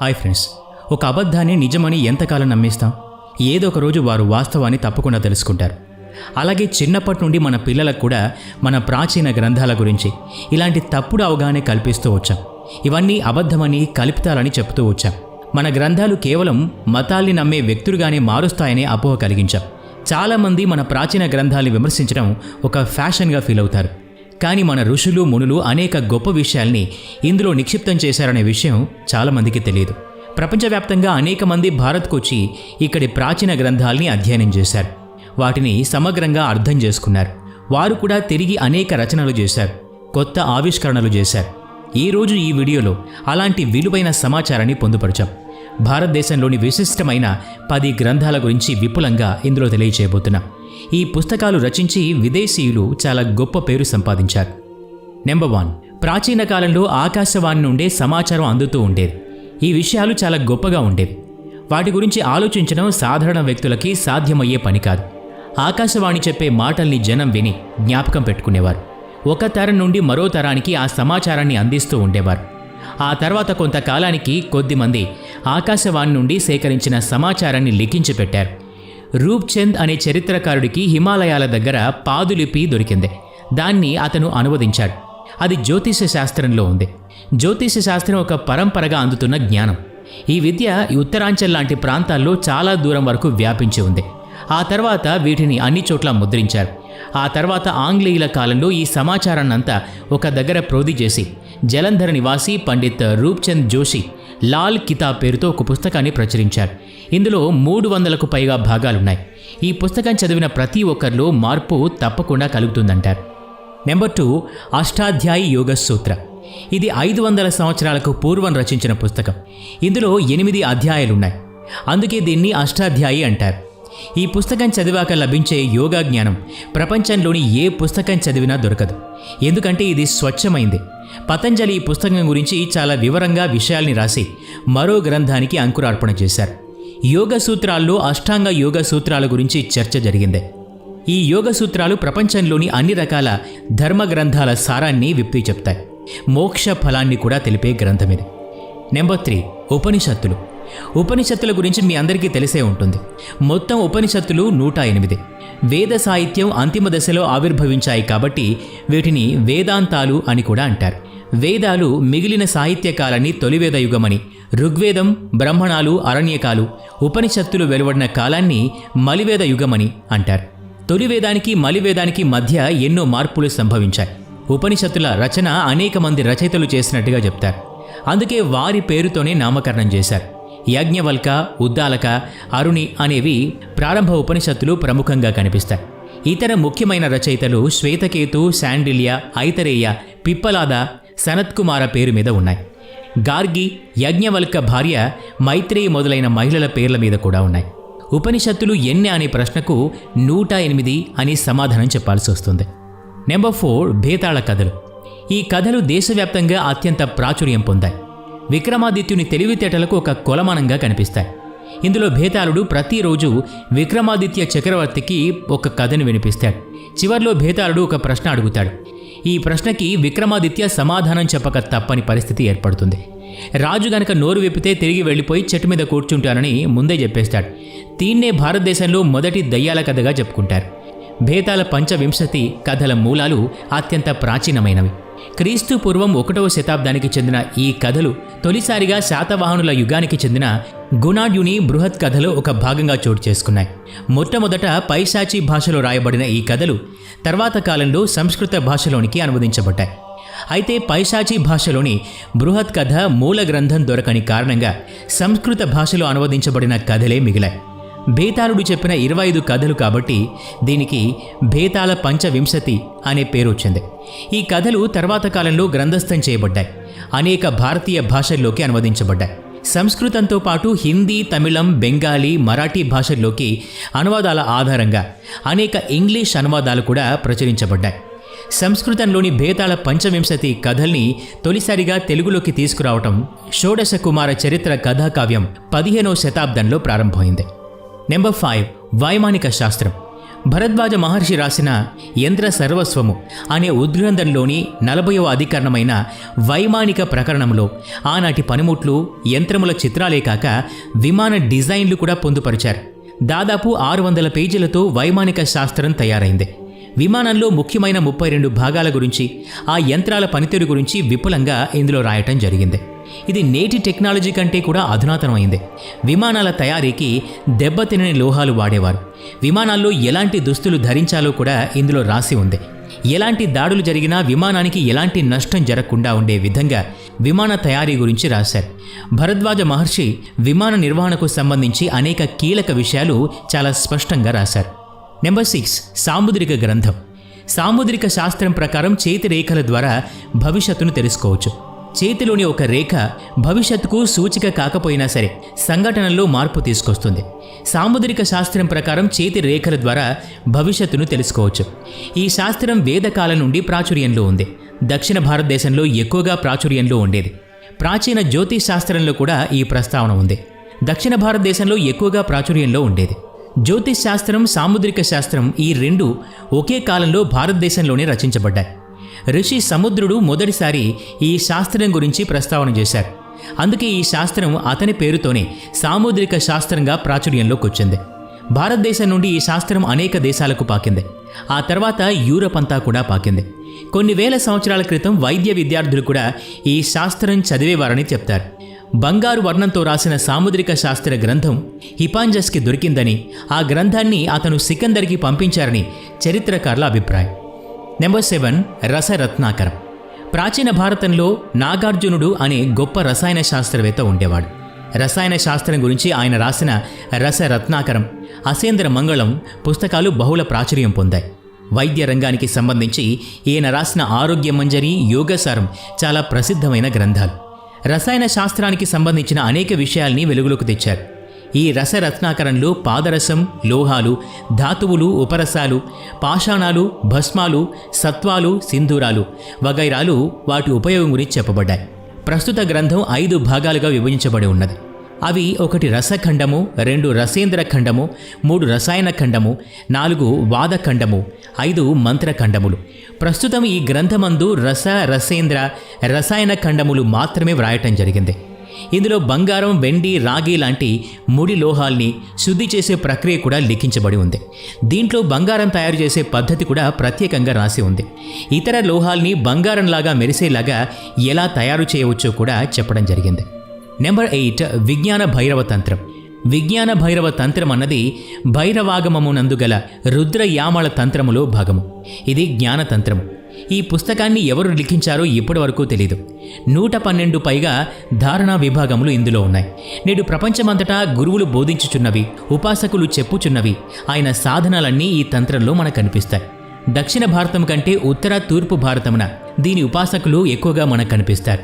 Hi friends, ఒక అబద్ధాన్ని నిజమని ఎంతకాలం నమ్మేస్తాం? ఏదో ఒక రోజు వారు వాస్తవాన్ని తప్పకుండా తెలుసుకుంటారు. అలాగే చిన్నప్పటి నుండి మన పిల్లలకు కూడా మన ప్రాచీన గ్రంథాల గురించి ఇలాంటి తప్పుడు అవగాహన కల్పిస్తూ వచ్చాం. ఇవన్నీ అబద్ధమని, కల్పితాలని చెప్తూ వచ్చాం. మన గ్రంథాలు కేవలం మతాల్ని నమ్మే వ్యక్తులుగానే మారుస్తాయనే అపోహ కలిగించాం. చాలామంది మన ప్రాచీన గ్రంథాలను విమర్శించడం ఒక ఫ్యాషన్గా ఫీల్ అవుతారు. కానీ మన ఋషులు, మునులు అనేక గొప్ప విషయాల్ని ఇందులో నిక్షిప్తం చేశారనే విషయం చాలామందికి తెలియదు. ప్రపంచవ్యాప్తంగా అనేక మంది భారత్కు వచ్చి ఇక్కడి ప్రాచీన గ్రంథాలని అధ్యయనం చేశారు. వాటిని సమగ్రంగా అర్థం చేసుకున్నారు. వారు కూడా తిరిగి అనేక రచనలు చేశారు, కొత్త ఆవిష్కరణలు చేశారు. ఈరోజు ఈ వీడియోలో అలాంటి విలువైన సమాచారాన్ని పొందుపరిచాం. భారతదేశంలోని విశిష్టమైన 10 గ్రంథాల గురించి విపులంగా ఇందులో తెలియచేయబోతున్నాం. ఈ పుస్తకాలు రచించి విదేశీయులు చాలా గొప్ప పేరు సంపాదించారు. నెంబర్ 1, ప్రాచీన కాలంలో ఆకాశవాణి నుండే సమాచారం అందుతూ ఉండేది. ఈ విషయాలు చాలా గొప్పగా ఉండేవి. వాటి గురించి ఆలోచించడం సాధారణ వ్యక్తులకి సాధ్యమయ్యే పని కాదు. ఆకాశవాణి చెప్పే మాటల్ని జనం విని జ్ఞాపకం పెట్టుకునేవారు. ఒక తరం నుండి మరో తరానికి ఆ సమాచారాన్ని అందిస్తూ ఉండేవారు. ఆ తర్వాత కొంతకాలానికి కొద్దిమంది ఆకాశవాణి నుండి సేకరించిన సమాచారాన్ని లిఖించి పెట్టారు. రూప్చంద్ అనే చరిత్రకారుడికి హిమాలయాల దగ్గర పాదులిపి దొరికింది. దాన్ని అతను అనువదించాడు. అది జ్యోతిష శాస్త్రంలో ఉంది. జ్యోతిష శాస్త్రం ఒక పరంపరగా అందుతున్న జ్ఞానం. ఈ విద్య ఉత్తరాంచల్ లాంటి ప్రాంతాల్లో చాలా దూరం వరకు వ్యాపించి ఉంది. ఆ తర్వాత వీటిని అన్ని చోట్ల ముద్రించారు. ఆ తర్వాత ఆంగ్లేయుల కాలంలో ఈ సమాచారాన్నంతా ఒక దగ్గర ప్రోది చేసి జలంధర్ నివాసి పండిత్ రూప్చంద్ జోషి లాల్ కితాబ్ పేరుతో ఒక పుస్తకాన్ని ప్రచురించారు. ఇందులో 300కు పైగా భాగాలున్నాయి. ఈ పుస్తకం చదివిన ప్రతి ఒక్కరిలో మార్పు తప్పకుండా కలుగుతుందంటారు. నెంబర్ 2, అష్టాధ్యాయి యోగ సూత్ర. ఇది 500 సంవత్సరాలకు పూర్వం రచించిన పుస్తకం. ఇందులో 8 అధ్యాయాలున్నాయి. అందుకే దీన్ని అష్టాధ్యాయి అంటారు. ఈ పుస్తకం చదివాక లభించే యోగా జ్ఞానం ప్రపంచంలోని ఏ పుస్తకం చదివినా దొరకదు. ఎందుకంటే ఇది స్వచ్ఛమైంది. పతంజలి ఈ పుస్తకం గురించి చాలా వివరంగా విషయాల్ని రాసి మరో గ్రంథానికి అంకురార్పణ చేశారు. యోగ సూత్రాల్లో అష్టాంగ యోగ సూత్రాల గురించి చర్చ జరిగింది. ఈ యోగ సూత్రాలు ప్రపంచంలోని అన్ని రకాల ధర్మ గ్రంథాల సారాన్ని విప్పి చెప్తాయి. మోక్ష ఫలాన్ని కూడా తెలిపే గ్రంథం ఇది. నెంబర్ 3, ఉపనిషత్తులు. ఉపనిషత్తుల గురించి మీ అందరికీ తెలిసే ఉంటుంది. మొత్తం ఉపనిషత్తులు 108. వేద సాహిత్యం అంతిమ దశలో ఆవిర్భవించాయి కాబట్టి వీటిని వేదాంతాలు అని కూడా అంటారు. వేదాలు మిగిలిన సాహిత్యకాలాన్ని తొలివేద యుగమని, ఋగ్వేదం, బ్రహ్మణాలు, అరణ్యకాలు, ఉపనిషత్తులు వెలువడిన కాలాన్ని మలివేద యుగమని అంటారు. తొలివేదానికి మలివేదానికి మధ్య ఎన్నో మార్పులు సంభవించాయి. ఉపనిషత్తుల రచన అనేక మంది రచయితలు చేసినట్టుగా చెప్తారు. అందుకే వారి పేరుతోనే నామకరణం చేశారు. యాజ్ఞవల్క, ఉద్దాలక, అరుణి అనేవి ప్రారంభ ఉపనిషత్తులు ప్రముఖంగా కనిపిస్తాయి. ఇతర ముఖ్యమైన రచయితలు శ్వేతకేతు, శాండిల్య, ఐతరేయ, పిప్పలాద, సనత్కుమార పేరు మీద ఉన్నాయి. గార్గి, యాజ్ఞవల్క భార్య మైత్రేయి మొదలైన మహిళల పేర్ల మీద కూడా ఉన్నాయి. ఉపనిషత్తులు ఎన్ని అనే ప్రశ్నకు 108 అని సమాధానం చెప్పాల్సి వస్తుంది. నెంబర్ 4, భేతాళ కథలు. ఈ కథలు దేశవ్యాప్తంగా అత్యంత ప్రాచుర్యం పొందాయి. విక్రమాదిత్యుని తెలివితేటలకు ఒక కొలమానంగా కనిపిస్తాయి. ఇందులో భేతాళుడు ప్రతిరోజు విక్రమాదిత్య చక్రవర్తికి ఒక కథను వినిపిస్తాడు. చివర్లో భేతాళుడు ఒక ప్రశ్న అడుగుతాడు. ఈ ప్రశ్నకి విక్రమాదిత్య సమాధానం చెప్పక తప్పని పరిస్థితి ఏర్పడుతుంది. రాజు గనక నోరు విప్పితే తిరిగి వెళ్ళిపోయి చెట్టు మీద కూర్చుంటానని ముందే చెప్పేస్తాడు. దీన్నే భారతదేశంలో మొదటి దయ్యాల కథగా చెప్పుకుంటారు. భేతాళ పంచవింశతి కథల మూలాలు అత్యంత ప్రాచీనమైనవి. క్రీస్తు పూర్వం 1వ శతాబ్దానికి చెందిన ఈ కథలు తొలిసారిగా శాతవాహనుల యుగానికి చెందిన గుణాఢ్యుని బృహత్ కథలో ఒక భాగంగా చోటు చేసుకున్నాయి. మొట్టమొదట పైశాచీ భాషలో రాయబడిన ఈ కథలు తర్వాత కాలంలో సంస్కృత భాషలోనికి అనువదించబడ్డాయి. అయితే పైశాచీ భాషలోని బృహత్ కథ మూల గ్రంథం దొరకని కారణంగా సంస్కృత భాషలో అనువదించబడిన కథలే మిగిలాయి. భేతాళుడు చెప్పిన 25 కథలు కాబట్టి దీనికి భేతాళ పంచవింశతి అనే పేరు వచ్చింది. ఈ కథలు తర్వాత కాలంలో గ్రంథస్థం చేయబడ్డాయి. అనేక భారతీయ భాషల్లోకి అనువదించబడ్డాయి. సంస్కృతంతో పాటు హిందీ, తమిళం, బెంగాలీ, మరాఠీ భాషల్లోకి అనువాదాల ఆధారంగా అనేక ఇంగ్లీష్ అనువాదాలు కూడా ప్రచురించబడ్డాయి. సంస్కృతంలోని భేతాళ పంచవింశతి కథల్ని తొలిసారిగా తెలుగులోకి తీసుకురావటం షోడశ కుమార చరిత్ర కథాకావ్యం 15వ శతాబ్దంలో ప్రారంభమైంది. నెంబర్ 5, వైమానిక శాస్త్రం. భరద్వాజ మహర్షి రాసిన యంత్ర సర్వస్వము అనే ఉద్గ్రంథంలోని 40వ అధికరణమైన వైమానిక ప్రకరణంలో ఆనాటి పనిముట్లు యంత్రముల చిత్రాలే కాక విమాన డిజైన్లు కూడా పొందుపరిచారు. దాదాపు 600 పేజీలతో వైమానిక శాస్త్రం తయారైంది. విమానంలో ముఖ్యమైన 32 భాగాల గురించి, ఆ యంత్రాల పనితీరు గురించి విపులంగా ఇందులో రాయటం జరిగింది. ఇది నేటి టెక్నాలజీ కంటే కూడా అధునాతనమైంది. విమానాల తయారీకి దెబ్బతినని లోహాలు వాడేవారు. విమానాల్లో ఎలాంటి దుస్తులు ధరించాలో కూడా ఇందులో రాసి ఉంది. ఎలాంటి దాడులు జరిగినా విమానానికి ఎలాంటి నష్టం జరగకుండా ఉండే విధంగా విమాన తయారీ గురించి రాశారు. భరద్వాజ మహర్షి విమాన నిర్వహణకు సంబంధించి అనేక కీలక విషయాలు చాలా స్పష్టంగా రాశారు. నెంబర్ 6 సాముద్రిక గ్రంథం. సాముద్రిక శాస్త్రం ప్రకారం చేతి రేఖల ద్వారా భవిష్యత్తును తెలుసుకోవచ్చు. చేతిలోని ఒక రేఖ భవిష్యత్తుకు సూచిక కాకపోయినా సరే సంఘటనల్లో మార్పు తీసుకొస్తుంది. సాముద్రిక శాస్త్రం ప్రకారం చేతి రేఖల ద్వారా భవిష్యత్తును తెలుసుకోవచ్చు. ఈ శాస్త్రం వేదకాలం నుండి ప్రాచుర్యంలో ఉంది. దక్షిణ భారతదేశంలో ఎక్కువగా ప్రాచుర్యంలో ఉండేది. ప్రాచీన జ్యోతిష్ శాస్త్రంలో కూడా ఈ ప్రస్తావన ఉంది. దక్షిణ భారతదేశంలో ఎక్కువగా ప్రాచుర్యంలో ఉండేది. జ్యోతిష్ శాస్త్రం, సాముద్రిక శాస్త్రం ఈ రెండు ఒకే కాలంలో భారతదేశంలోనే రచించబడ్డాయి. ఋషి సముద్రుడు మొదటిసారి ఈ శాస్త్రం గురించి ప్రస్తావన చేశారు. అందుకే ఈ శాస్త్రం అతని పేరుతోనే సాముద్రిక శాస్త్రంగా ప్రాచుర్యంలోకి వచ్చింది. భారతదేశం నుండి ఈ శాస్త్రం అనేక దేశాలకు పాకింది. ఆ తర్వాత యూరప్ అంతా కూడా పాకింది. కొన్ని వేల సంవత్సరాల క్రితం వైద్య విద్యార్థులు కూడా ఈ శాస్త్రం చదివేవారని చెప్తారు. బంగారు వర్ణంతో రాసిన సాముద్రిక శాస్త్ర గ్రంథం హిపాంజస్కి దొరికిందని, ఆ గ్రంథాన్ని అతను సికందర్కి పంపించారని చరిత్రకారుల అభిప్రాయం. నెంబర్ 7 రసరత్నాకరం. ప్రాచీన భారతంలో నాగార్జునుడు అనే గొప్ప రసాయన శాస్త్రవేత్త ఉండేవాడు. రసాయన శాస్త్రం గురించి ఆయన రాసిన రసరత్నాకరం, అసేంద్ర మంగళం పుస్తకాలు బహుళ ప్రాచుర్యం పొందాయి. వైద్య రంగానికి సంబంధించి ఈయన రాసిన ఆరోగ్య మంజరి, యోగసారం చాలా ప్రసిద్ధమైన గ్రంథాలు. రసాయన శాస్త్రానికి సంబంధించిన అనేక విషయాల్ని వెలుగులోకి తెచ్చారు. ఈ రసరత్నాకరంలో పాదరసం, లోహాలు, ధాతువులు, ఉపరసాలు, పాషాణాలు, భస్మాలు, సత్వాలు, సింధూరాలు వగైరాలు వాటి ఉపయోగం గురించి చెప్పబడ్డాయి. ప్రస్తుత గ్రంథం 5 భాగాలుగా విభజించబడి ఉన్నది. అవి 1 రసఖండము, 2 రసేంద్ర ఖండము, 3 రసాయన ఖండము, 4 వాదఖండము, 5 మంత్రఖండములు. ప్రస్తుతం ఈ గ్రంథమందు రసేంద్ర, రసాయన ఖండములు మాత్రమే వ్రాయటం జరిగింది. ఇందులో బంగారం, వెండి, రాగి లాంటి ముడి లోహాల్ని శుద్ధి చేసే ప్రక్రియ కూడా లిఖించబడి ఉంది. దీంట్లో బంగారం తయారు చేసే పద్ధతి కూడా ప్రత్యేకంగా రాసి ఉంది. ఇతర లోహాల్ని బంగారంలాగా మెరిసేలాగా ఎలా తయారు చేయవచ్చో కూడా చెప్పడం జరిగింది. నెంబర్ 8 విజ్ఞాన భైరవ తంత్రం. విజ్ఞాన భైరవ తంత్రం అన్నది భైరవాగమమునందు గల రుద్రయామళ తంత్రములో భాగము. ఇది జ్ఞానతంత్రము. ఈ పుస్తకాన్ని ఎవరు లిఖించారో ఇప్పటి వరకు తెలీదు. 112 పైగా ధారణా విభాగములు ఇందులో ఉన్నాయి. నేడు ప్రపంచమంతటా గురువులు బోధించుచున్నవి, ఉపాసకులు చెప్పుచున్నవి ఆయన సాధనాలన్నీ ఈ తంత్రంలో మనకు కనిపిస్తాయి. దక్షిణ భారతం కంటే ఉత్తర, తూర్పు భారతమున దీని ఉపాసకులు ఎక్కువగా మనకు కనిపిస్తారు.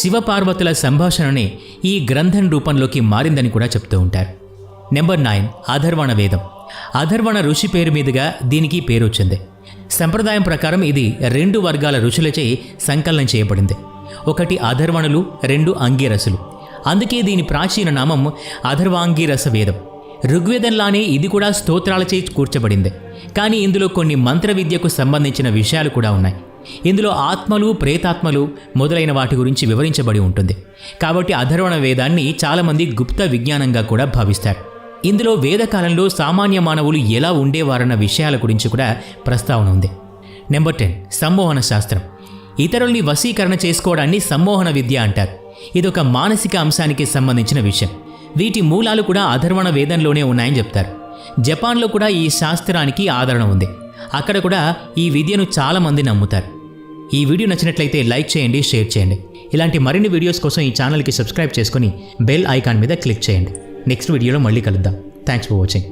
శివపార్వతుల సంభాషణనే ఈ గ్రంథం రూపంలోకి మారిందని కూడా చెప్తూ ఉంటారు. నెంబర్ 9 అధర్వణ వేదం. అధర్వణ ఋషి పేరు మీదుగా దీనికి పేరు వచ్చింది. సంప్రదాయం ప్రకారం ఇది 2 వర్గాల ఋషులచే సంకలనం చేయబడింది. 1 అధర్వణులు, 2 అంగీరసులు. అందుకే దీని ప్రాచీన నామం అధర్వాంగీరస వేదం. ఋగ్వేదంలానే ఇది కూడా స్తోత్రాలచే కూర్చబడింది. కానీ ఇందులో కొన్ని మంత్ర విద్యకు సంబంధించిన విషయాలు కూడా ఉన్నాయి. ఇందులో ఆత్మలు, ప్రేతాత్మలు మొదలైన వాటి గురించి వివరించబడి ఉంటుంది. కాబట్టి అధర్వణ వేదాన్ని చాలామంది గుప్త విజ్ఞానంగా కూడా భావిస్తారు. ఇందులో వేదకాలంలో సామాన్య మానవులు ఎలా ఉండేవారన్న విషయాల గురించి కూడా ప్రస్తావన ఉంది. నెంబర్ 10 సమ్మోహన శాస్త్రం. ఇతరుల్ని వశీకరణ చేసుకోవడాన్ని సమ్మోహన విద్య అంటారు. ఇదొక మానసిక అంశానికి సంబంధించిన విషయం. వీటి మూలాలు కూడా అధర్వణ వేదంలోనే ఉన్నాయని చెప్తారు. జపాన్లో కూడా ఈ శాస్త్రానికి ఆదరణ ఉంది. అక్కడ కూడా ఈ విద్యను చాలామంది నమ్ముతారు. ఈ వీడియో నచ్చినట్లయితే లైక్ చేయండి, షేర్ చేయండి. ఇలాంటి మరిన్ని వీడియోస్ కోసం ఈ ఛానల్కి సబ్స్క్రైబ్ చేసుకొని బెల్ ఐకాన్ మీద క్లిక్ చేయండి. నెక్స్ట్ వీడియోలో మళ్ళీ కలుద్దాం. Thanks for watching.